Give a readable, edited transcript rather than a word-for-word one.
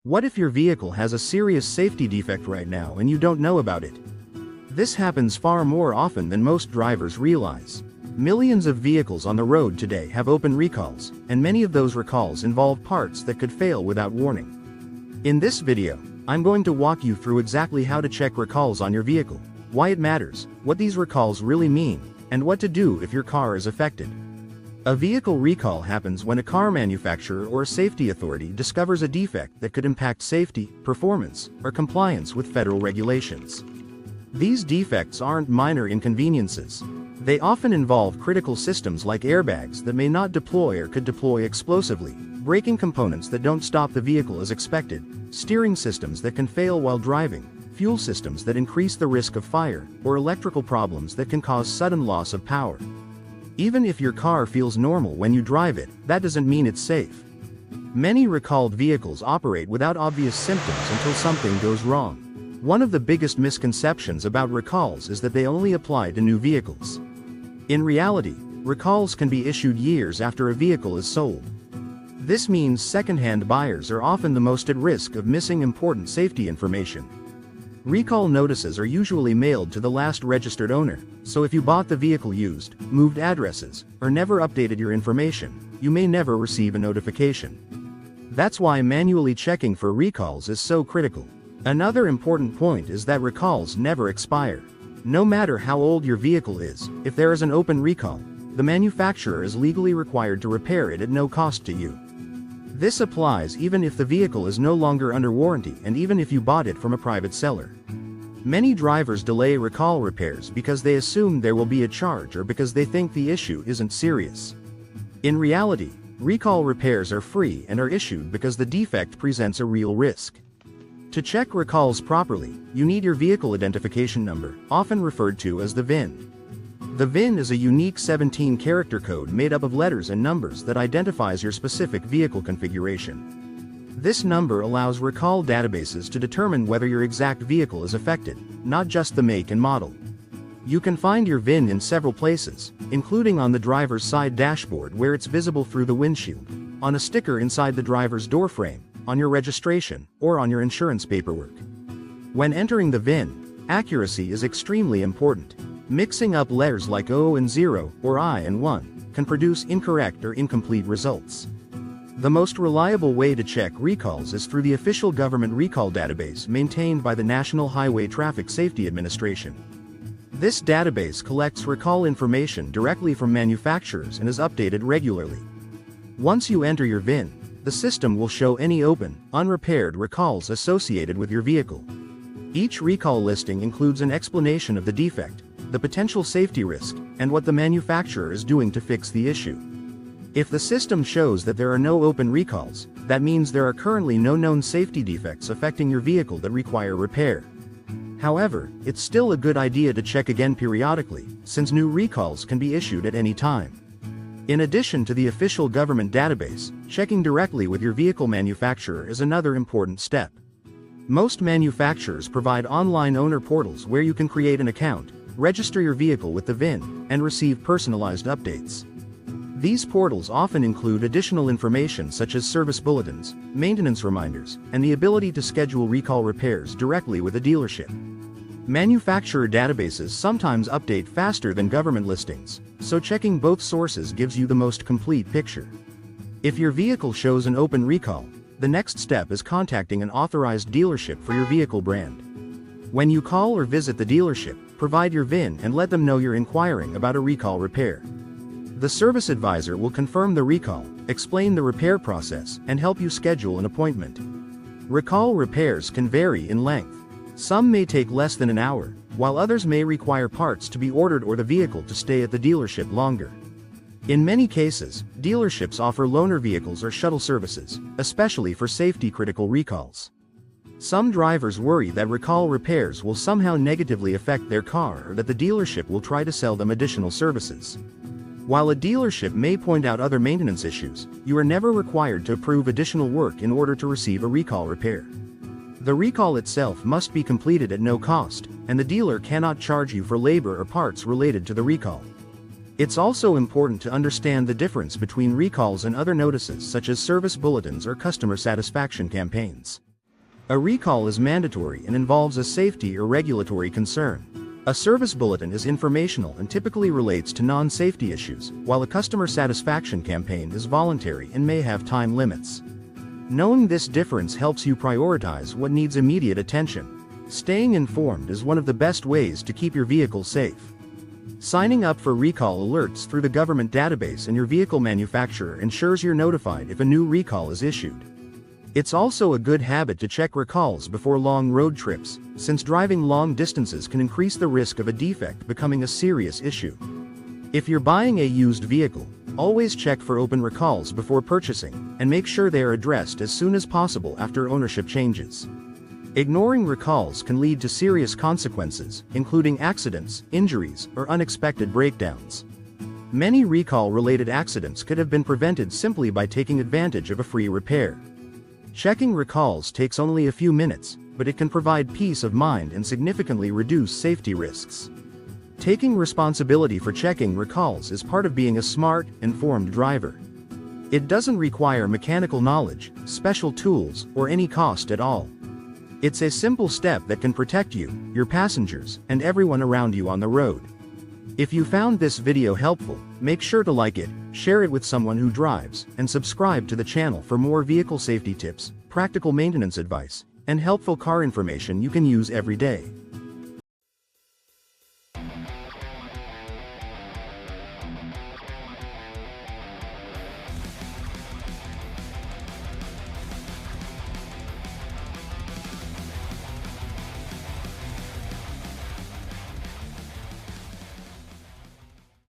What if your vehicle has a serious safety defect right now and you don't know about it? This happens far more often than most drivers realize. Millions of vehicles on the road today have open recalls, and many of those recalls involve parts that could fail without warning. In this video, I'm going to walk you through exactly how to check recalls on your vehicle, why it matters, what these recalls really mean, and what to do if your car is affected. A vehicle recall happens when a car manufacturer or a safety authority discovers a defect that could impact safety, performance, or compliance with federal regulations. These defects aren't minor inconveniences. They often involve critical systems like airbags that may not deploy or could deploy explosively, braking components that don't stop the vehicle as expected, steering systems that can fail while driving, fuel systems that increase the risk of fire, or electrical problems that can cause sudden loss of power. Even if your car feels normal when you drive it, that doesn't mean it's safe. Many recalled vehicles operate without obvious symptoms until something goes wrong. One of the biggest misconceptions about recalls is that they only apply to new vehicles. In reality, recalls can be issued years after a vehicle is sold. This means second-hand buyers are often the most at risk of missing important safety information. Recall notices are usually mailed to the last registered owner, so if you bought the vehicle used, moved addresses, or never updated your information, you may never receive a notification. That's why manually checking for recalls is so critical. Another important point is that recalls never expire. No matter how old your vehicle is, if there is an open recall, the manufacturer is legally required to repair it at no cost to you. This applies even if the vehicle is no longer under warranty and even if you bought it from a private seller. Many drivers delay recall repairs because they assume there will be a charge or because they think the issue isn't serious. In reality, recall repairs are free and are issued because the defect presents a real risk. To check recalls properly, you need your vehicle identification number, often referred to as the VIN. The VIN is a unique 17-character code made up of letters and numbers that identifies your specific vehicle configuration. This number allows recall databases to determine whether your exact vehicle is affected, not just the make and model. You can find your VIN in several places, including on the driver's side dashboard where it's visible through the windshield, on a sticker inside the driver's door frame, on your registration, or on your insurance paperwork. When entering the VIN, accuracy is extremely important. Mixing up letters like O and 0, or I and 1, can produce incorrect or incomplete results. The most reliable way to check recalls is through the official government recall database maintained by the National Highway Traffic Safety Administration. This database collects recall information directly from manufacturers and is updated regularly. Once you enter your VIN, the system will show any open, unrepaired recalls associated with your vehicle. Each recall listing includes an explanation of the defect, the potential safety risk, and what the manufacturer is doing to fix the issue. If the system shows that there are no open recalls, that means there are currently no known safety defects affecting your vehicle that require repair. However, it's still a good idea to check again periodically, since new recalls can be issued at any time. In addition to the official government database, checking directly with your vehicle manufacturer is another important step. Most manufacturers provide online owner portals where you can create an account, register your vehicle with the VIN, and receive personalized updates. These portals often include additional information such as service bulletins, maintenance reminders, and the ability to schedule recall repairs directly with a dealership. Manufacturer databases sometimes update faster than government listings, so checking both sources gives you the most complete picture. If your vehicle shows an open recall, the next step is contacting an authorized dealership for your vehicle brand. When you call or visit the dealership, provide your VIN and let them know you're inquiring about a recall repair. The service advisor will confirm the recall, explain the repair process, and help you schedule an appointment. Recall repairs can vary in length. Some may take less than an hour, while others may require parts to be ordered or the vehicle to stay at the dealership longer. In many cases, dealerships offer loaner vehicles or shuttle services, especially for safety-critical recalls. Some drivers worry that recall repairs will somehow negatively affect their car or that the dealership will try to sell them additional services. While a dealership may point out other maintenance issues, you are never required to approve additional work in order to receive a recall repair. The recall itself must be completed at no cost, and the dealer cannot charge you for labor or parts related to the recall. It's also important to understand the difference between recalls and other notices such as service bulletins or customer satisfaction campaigns. A recall is mandatory and involves a safety or regulatory concern. A service bulletin is informational and typically relates to non-safety issues, while a customer satisfaction campaign is voluntary and may have time limits. Knowing this difference helps you prioritize what needs immediate attention. Staying informed is one of the best ways to keep your vehicle safe. Signing up for recall alerts through the government database and your vehicle manufacturer ensures you're notified if a new recall is issued. It's also a good habit to check recalls before long road trips, since driving long distances can increase the risk of a defect becoming a serious issue. If you're buying a used vehicle, always check for open recalls before purchasing, and make sure they are addressed as soon as possible after ownership changes. Ignoring recalls can lead to serious consequences, including accidents, injuries, or unexpected breakdowns. Many recall-related accidents could have been prevented simply by taking advantage of a free repair. Checking recalls takes only a few minutes, but it can provide peace of mind and significantly reduce safety risks. Taking responsibility for checking recalls is part of being a smart, informed driver. It doesn't require mechanical knowledge, special tools, or any cost at all. It's a simple step that can protect you, your passengers, and everyone around you on the road. If you found this video helpful, make sure to like it, share it with someone who drives, and subscribe to the channel for more vehicle safety tips, practical maintenance advice, and helpful car information you can use every day.